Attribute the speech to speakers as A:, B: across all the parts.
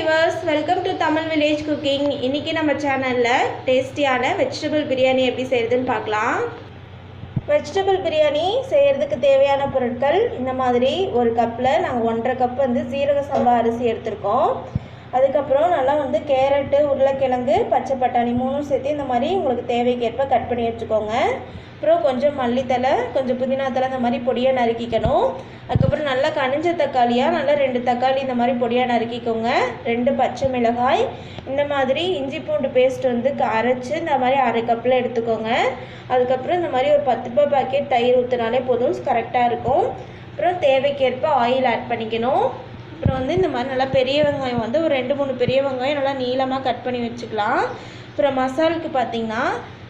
A: viewers, welcome to Tamil Village Cooking. இன்னைக்கு நம்ம சேனல்ல டேஸ்டியான வெஜிடபிள் பிரியாணி எப்படி செய்யறதுன்னு பார்க்கலாம். வெஜிடபிள் பிரியாணி செய்யறதுக்கு தேவையான பொருட்கள் இந்த மாதிரி ஒரு கப்ல நாங்க 1.5 கப் சீரக சம்பா அரிசி எடுத்துர்க்கோம். அதுக்கப்புறம் நல்லா கேரட், உருளைக்கிழங்கு, பச்சை பட்டாணி மூணும் சேர்த்து இந்த மாதிரி உங்களுக்கு தேவைக்கேற்ப கட் பண்ணி வச்சுக்கோங்க. அப்புறம் கொஞ்சம் மல்லித்தலை, கொஞ்சம் புதினா தலை இந்த மாதிரி பொடியாக நறுக்கிக்கணும். அதுக்கப்புறம் நல்லா கனிஞ்ச தக்காளியாக நல்லா 2 தக்காளி இந்த மாதிரி பொடியாக நறுக்கிக்கோங்க. 2 பச்சை மிளகாய், இந்த மாதிரி இஞ்சி பூண்டு பேஸ்ட் அரைச்சி இந்த மாதிரி 1/2 கப்பில் எடுத்துக்கோங்க. அதுக்கப்புறம் இந்த மாதிரி ஒரு 10 ரூபாய் பாக்கெட் தயிர் ஊற்றினாலே போதும், கரெக்டாக இருக்கும். அப்புறம் தேவைக்கேற்ப ஆயில் ஆட் பண்ணிக்கணும். அப்புறம் இந்த மாதிரி நல்லா பெரிய வெங்காயம் ஒரு 2-3 பெரிய வெங்காயம் நல்லா நீளமாக கட் பண்ணி வச்சுக்கலாம். அப்புறம் மசாலுக்கு பார்த்திங்கன்னா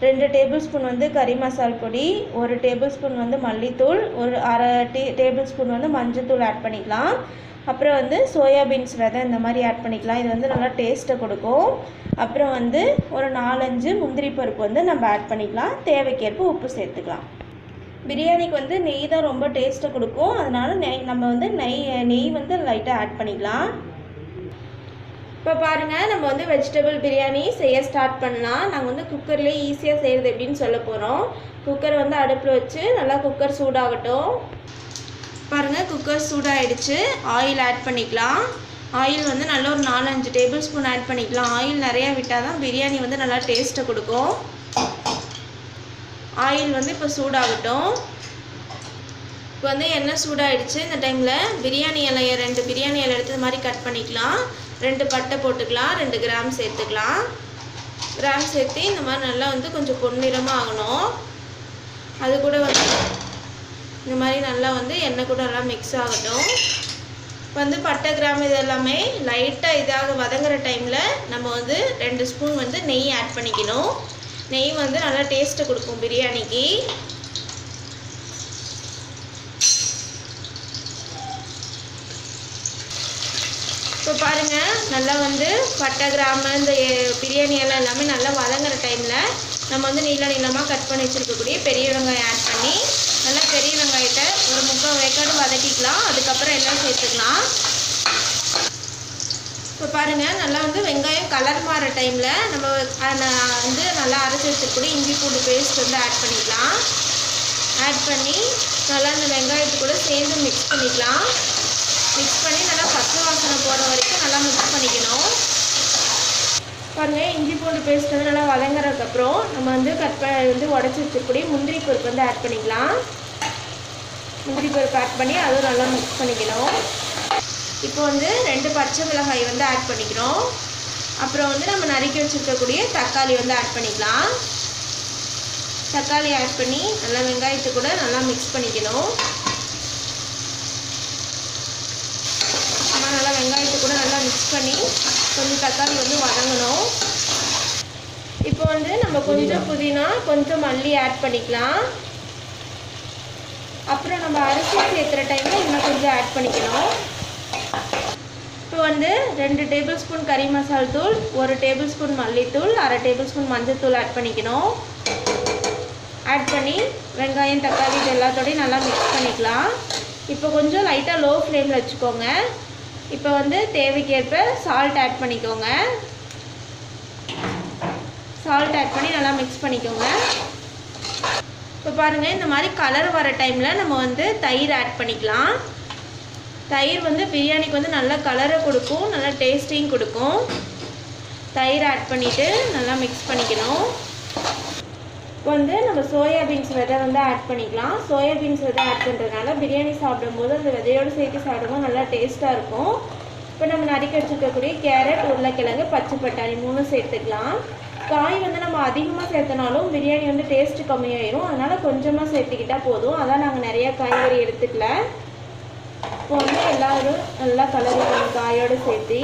A: 2 டேபிள் ஸ்பூன் கறி மசால் பொடி, 1 டேபிள் ஸ்பூன் மல்லித்தூள், ஒரு 1/2 டேபிள் ஸ்பூன் மஞ்சத்தூள் ஆட் பண்ணிக்கலாம். அப்புறம் சோயாபீன்ஸ் விதை இந்த மாதிரி ஆட் பண்ணிக்கலாம். இது நல்லா டேஸ்ட்டை கொடுக்கும். அப்புறம் ஒரு 4-5 முந்திரி பருப்பு நம்ம ஆட் பண்ணிக்கலாம். தேவைக்கேற்ப உப்பு சேர்த்துக்கலாம். பிரியாணிக்கு நெய் தான் ரொம்ப டேஸ்ட்டை கொடுக்கும். அதனால் நம்ம நெய் லைட்டாக ஆட் பண்ணிக்கலாம். இப்போ பாருங்கள், நம்ம வெஜிடபிள் பிரியாணி செய்ய ஸ்டார்ட் பண்ணலாம். நாங்கள் குக்கர்லேயே ஈஸியாக செய்கிறது எப்படின்னு சொல்ல போகிறோம். குக்கர் அடுப்பில் வச்சு நல்லா குக்கர் சூடாகட்டும். பாருங்கள், குக்கர் சூடாகிடுச்சு. ஆயில் ஆட் பண்ணிக்கலாம். ஆயில் நல்லா ஒரு 4-5 டேபிள் ஸ்பூன் ஆட் பண்ணிக்கலாம். ஆயில் நிறையா விட்டால் தான் பிரியாணி நல்லா டேஸ்ட்டை கொடுக்கும். ஆயில் இப்போ சூடாகட்டும். இப்போ எண்ணெய் சூடாகிடுச்சு. இந்த டைமில் பிரியாணி இலையை 2 பிரியாணி இலை எடுத்து மாதிரி கட் பண்ணிக்கலாம். 2 பட்டை போட்டுக்கலாம். 2 கிராம் சேர்த்துக்கலாம். கிராம் சேர்த்து இந்த மாதிரி நல்லா கொஞ்சம் பொன்னிறமாக ஆகணும். அது கூட இந்த மாதிரி நல்லா எண்ணெய் கூட நல்லா மிக்ஸ் ஆகட்டும். இப்போ பட்டை கிராம் இது எல்லாமே லைட்டாக இதாக வதங்குற டைமில் நம்ம 2 ஸ்பூன் நெய் ஆட் பண்ணிக்கணும். நெய் நல்லா டேஸ்ட்டை கொடுக்கும் பிரியாணிக்கு. இப்போ பாருங்கள், நல்லா பட்டை கிராமு இந்த பிரியாணி எல்லாம் எல்லாமே நல்லா வதங்குற டைமில் நம்ம நீளமாக கட் பண்ணி வச்சுருக்கக்கூடிய பெரிய வெங்காயம் ஆட் பண்ணி நல்லா பெரிய வெங்காயத்தை ஒரு 3/4 வேக்காடு வதக்கிக்கலாம். அதுக்கப்புறம் எல்லாம் சேர்த்துக்கலாம். இப்போ பாருங்கள், நல்லா வெங்காயம் கலர் மாற டைமில் நம்ம நல்லா அரைச்சி வச்சுருக்கக்கூடிய இஞ்சி பூண்டு பேஸ்ட் ஆட் பண்ணிக்கலாம். ஆட் பண்ணி நல்லா இந்த வெங்காயத்து கூட சேர்ந்து மிக்ஸ் பண்ணிக்கலாம். மிக்ஸ் பண்ணி நல்லா பச்சை வாசனை போகிற வரைக்கும் நல்லா மிக்ஸ் பண்ணிக்கணும். பாருங்கள், இஞ்சி பூண்டு பேஸ்ட் நல்லா வதங்குறதுக்கப்புறம் நம்ம உடச்சி வச்சுருக்கக்கூடிய முந்திரி பருப்பு ஆட் பண்ணிக்கலாம். முந்திரி பருப்பு ஆட் பண்ணி அதுவும் நல்லா மிக்ஸ் பண்ணிக்கணும். இப்போ 2 பச்சை மிளகாய் ஆட் பண்ணிக்கிறோம். அப்புறம் நம்ம நறுக்கி வச்சுருக்கக்கூடிய தக்காளி ஆட் பண்ணிக்கலாம். தக்காளி ஆட் பண்ணி நல்லா வெங்காயத்து கூட நல்லா மிக்ஸ் பண்ணிக்கணும். நல்லா வெங்காயத்து கூட நல்லா மிக்ஸ் பண்ணி கொஞ்சம் தக்காளி வதங்கணும். இப்போ நம்ம கொஞ்சம் புதினா, கொஞ்சம் மல்லி ஆட் பண்ணிக்கலாம். அப்புறம் நம்ம அரிசி சேர்த்துற டைமில் இன்னும் கொஞ்சம் ஆட் பண்ணிக்கணும். இப்போ 2 டேபிள் ஸ்பூன் கறி மசால் தூள், 1 டேபிள் ஸ்பூன் மல்லித்தூள், 1/2 டேபிள் ஸ்பூன் மஞ்சத்தூள் ஆட் பண்ணிக்கணும். ஆட் பண்ணி வெங்காயம், தக்காளி இது எல்லாத்தோடையும் நல்லா மிக்ஸ் பண்ணிக்கலாம். இப்போ கொஞ்சம் லைட்டாக லோ ஃப்ளேமில் வச்சுக்கோங்க. இப்போ தேவைக்கேற்ப சால்ட் ஆட் பண்ணிக்கோங்க. சால்ட் ஆட் பண்ணி நல்லா மிக்ஸ் பண்ணிக்கோங்க. இப்போ பாருங்கள், இந்த மாதிரி கலர் வர டைமில் நம்ம தயிர் ஆட் பண்ணிக்கலாம். தயிர் பிரியாணிக்கு நல்லா கலரை கொடுக்கும், நல்லா டேஸ்ட்டையும் கொடுக்கும். தயிர் ஆட் பண்ணிவிட்டு நல்லா மிக்ஸ் பண்ணிக்கணும். இப்போ நம்ம சோயாபீன்ஸ் விதை ஆட் பண்ணிக்கலாம். சோயாபீன்ஸ் விதை ஆட் பண்ணுறதுனால பிரியாணி சாப்பிடும்போது அந்த விதையோடு சேர்த்து சாப்பிடும்போது நல்லா டேஸ்ட்டாக இருக்கும். இப்போ நம்ம நறுக்கி வச்சுருக்கக்கூடிய கேரட், உருளைக்கிழங்கு, பச்சை பட்டாணி 3 சேர்த்துக்கலாம். காய் நம்ம அதிகமாக சேர்த்தனாலும் பிரியாணி டேஸ்ட்டு கம்மியாயிரும். அதனால் கொஞ்சமாக சேர்த்துக்கிட்டால் போதும். அதான் நாங்கள் நிறையா காய்கறி எடுத்துக்கல. இப்போ எல்லோரும் நல்லா கலரி காயோடு சேர்த்து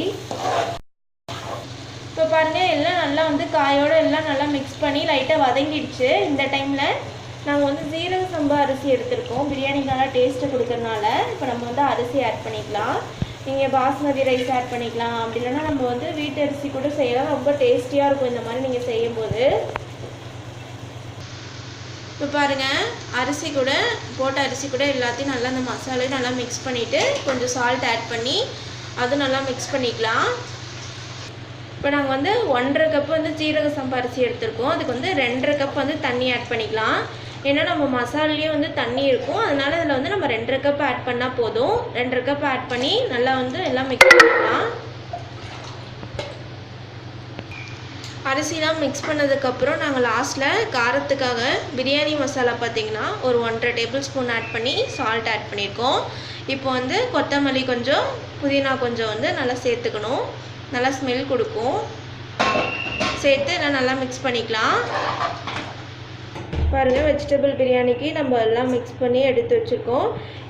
A: இப்போ பாருங்கள், எல்லாம் நல்லா காயோடு எல்லாம் நல்லா மிக்ஸ் பண்ணி லைட்டாக வதங்கிடுச்சு. இந்த டைமில் நாங்கள் சீரக சம்பா அரிசி எடுத்துருக்கோம். பிரியாணிக்கு நல்லா டேஸ்ட்டு கொடுக்கறனால இப்போ நம்ம அரிசி ஆட் பண்ணிக்கலாம். நீங்கள் பாஸ்மதி ரைஸ் ஆட் பண்ணிக்கலாம். அப்படி இல்லைன்னா நம்ம வீட்டு அரிசி கூட செய்யலாம். ரொம்ப டேஸ்டியாக இருக்கும் இந்த மாதிரி நீங்கள் செய்யும்போது. இப்போ பாருங்கள், அரிசி கூட போட்ட அரிசி கூட எல்லாத்தையும் நல்லா அந்த மசாலையும் நல்லா மிக்ஸ் பண்ணிவிட்டு கொஞ்சம் சால்ட் ஆட் பண்ணி அது நல்லா மிக்ஸ் பண்ணிக்கலாம். இப்போ நாங்கள் வந்து 1.5 கப் வந்து சீரக சம்பா அரிசி எடுத்துருக்கோம். அதுக்கு வந்து 2.5 கப் வந்து தண்ணி ஆட் பண்ணிக்கலாம். ஏன்னா நம்ம மசாலாலேயே வந்து தண்ணி இருக்கும், அதனால இதில் வந்து நம்ம 2.5 கப் ஆட் பண்ணால் போதும். 2.5 கப் ஆட் பண்ணி நல்லா வந்து எல்லாம் மிக்ஸ் பண்ணிக்கலாம். அரிசிலாம் மிக்ஸ் பண்ணதுக்கப்புறம் நாங்கள் லாஸ்ட்டில் காரத்துக்காக பிரியாணி மசாலா பார்த்திங்கன்னா ஒரு 1.5 டேபிள் ஸ்பூன் ஆட் பண்ணி சால்ட் ஆட் பண்ணியிருக்கோம். இப்போ வந்து கொத்தமல்லி கொஞ்சம், புதினா கொஞ்சம் வந்து நல்லா சேர்த்துக்கணும். நல்லா ஸ்மெல் கொடுக்கும். சேர்த்து எல்லாம் நல்லா மிக்ஸ் பண்ணிக்கலாம். பாருங்கள், வெஜிடபிள் பிரியாணிக்கு நம்ம எல்லாம் மிக்ஸ் பண்ணி எடுத்து வச்சுருக்கோம்.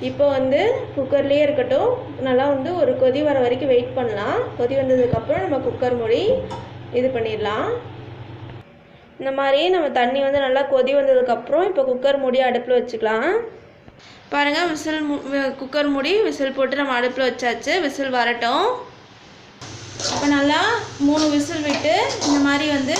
A: இப்போ வந்து குக்கர்லேயே இருக்கட்டும். நல்லா வந்து ஒரு கொதி வர வரைக்கும் வெயிட் பண்ணலாம். கொதி வந்ததுக்கப்புறம் நம்ம குக்கர் மூடி இது பண்ணிடலாம். இந்த மாதிரி நம்ம தண்ணி வந்து நல்லா கொதி வந்ததுக்கப்புறம் இப்போ குக்கர் மூடி அடுப்பில் வச்சுக்கலாம். பாருங்கள், குக்கர் மூடி விசில் போட்டு நம்ம அடுப்பில் வச்சாச்சு. விசில் வரட்டும். இப்போ நல்லா 3 விசில் விட்டு இந்த மாதிரி வந்து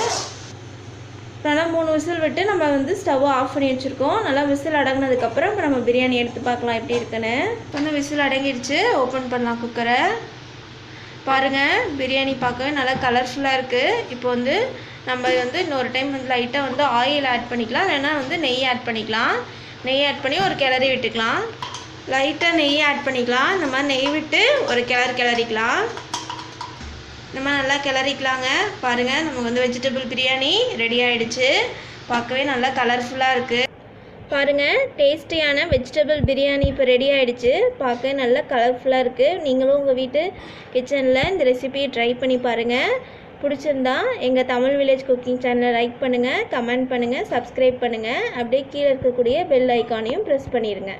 A: நல்லா 3 விசில் விட்டு நம்ம வந்து ஸ்டவ்வை ஆஃப் பண்ணி வச்சுருக்கோம். நல்லா விசில் அடங்கினதுக்கப்புறம் இப்போ நம்ம பிரியாணி எடுத்து பார்க்கலாம் எப்படி இருக்குன்னு. வந்து விசில் அடங்கிடுச்சு. ஓப்பன் பண்ணலாம் குக்கரை. பாருங்கள், பிரியாணி பார்க்க நல்லா கலர்ஃபுல்லாக இருக்குது. இப்போ வந்து நம்ம வந்து இன்னொரு டைம் வந்து லைட்டாக வந்து ஆயில் ஆட் பண்ணிக்கலாம், இல்லைன்னா வந்து நெய் ஆட் பண்ணிக்கலாம். நெய் ஆட் பண்ணி ஒரு கிளறி விட்டுக்கலாம். லைட்டாக நெய் ஆட் பண்ணிக்கலாம். இந்த மாதிரி நெய் விட்டு ஒரு கிளறிக்கலாம். நம்ம நல்லா கிளறிக்கலாங்க. பாருங்கள், நமக்கு வந்து வெஜிடபிள் பிரியாணி ரெடி ஆகிடுச்சு. பார்க்கவே நல்லா கலர்ஃபுல்லாக இருக்குது. பாருங்கள், டேஸ்டியான வெஜிடபிள் பிரியாணி இப்போ ரெடி ஆகிடுச்சு. பார்க்க நல்லா கலர்ஃபுல்லாக இருக்குது. நீங்களும் உங்கள் வீட்டு கிச்சனில் இந்த ரெசிபியை ட்ரை பண்ணி பாருங்கள். பிடிச்சிருந்தா எங்கள் தமிழ் வில்லேஜ் குக்கிங் சேனலை லைக் பண்ணுங்கள், கமெண்ட் பண்ணுங்கள், சப்ஸ்கிரைப் பண்ணுங்கள். அப்படியே கீழே இருக்கக்கூடிய பெல் ஐக்கானையும் ப்ரெஸ் பண்ணிடுங்க.